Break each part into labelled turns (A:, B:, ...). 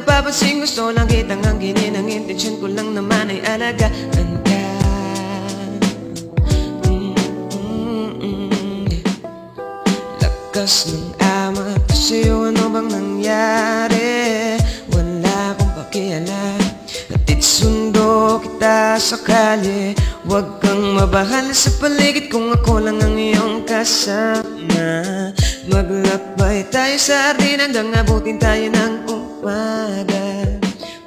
A: napapansin, gusto lang kitang angkinin. Ang intensyon ko lang naman ay alagaan ka. Lakas ng ama sa'yo, ano bang nangyari? Wala akong pakialam, hatid sundo kita sakali. Huwag kang mabahala sa paligid kung ako lang ang iyong kasama. Maglakbay tayo sa hardin hanggang abutin tayo ng umaga.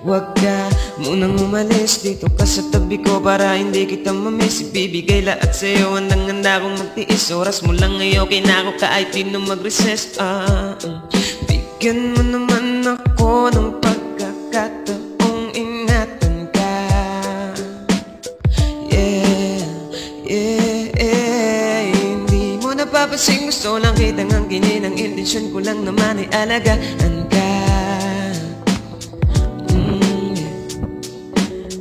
A: Huwag ka munang umalis, dito ka sa tabi ko para hindi kita mamiss. Ibibigay lahat sa'yo, handang-handa akong magtiis. Oras mo lang ngayon, kinako kahit di na mag-recess. Bigyan mo naman ako ng pagkakataong ingatan ka. Hindi mo napapansin, gusto lang kitang angkinin. Ang intensyon ko lang naman ay alagaan ka.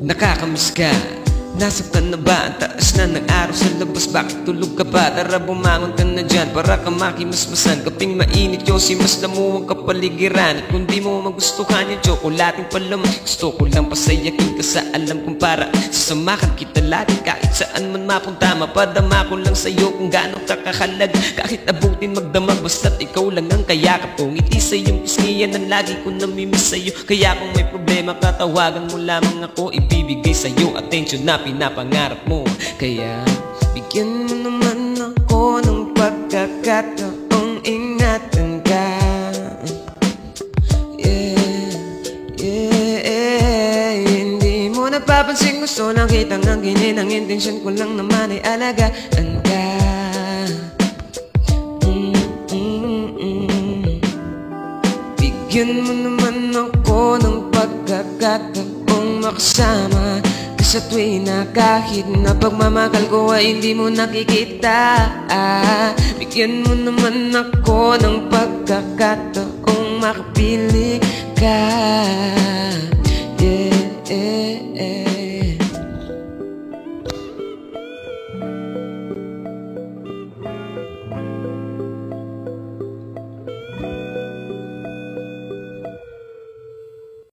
A: Nakakamiss ka, nasaktan na ba? Ang taas na ng araw sa labas, bakit tulog ka pa? Tara bumangon ka na dyan para ka makimasmasan. Kaping mainit yung simas na mo ang kapaligiran. At kung di mo magustuhan yung tsokolating palaman, gusto ko lang pasayakin ka sa alam kong para sasamahan kita lagi kahit saan man mapunta. Mapadama ko lang sa'yo kung gaano ka kahalag. Kahit abutin magdamag, basta't ikaw lang ang kayakap ko. Ngiti sa iyong pisngiyan ang lagi ko namimiss sa'yo. Kaya kung may problema katawagan mo lamang ako. Ibibigay sa'yo attention na pinapangarap mo. Kaya bigyan mo naman ako ng pagkakataong ingatan ka. Hindi mo napapansin, gusto lang kitang angkinin. Ang intensyon ko lang naman ay alagaan ka. Bigyan mo naman ako ng pagkakataong makasama ka sa tuwing na kahit na pagmamahal ko ay hindi mo nakikita. Bigyan mo naman ako ng pagkakataong makapili ka.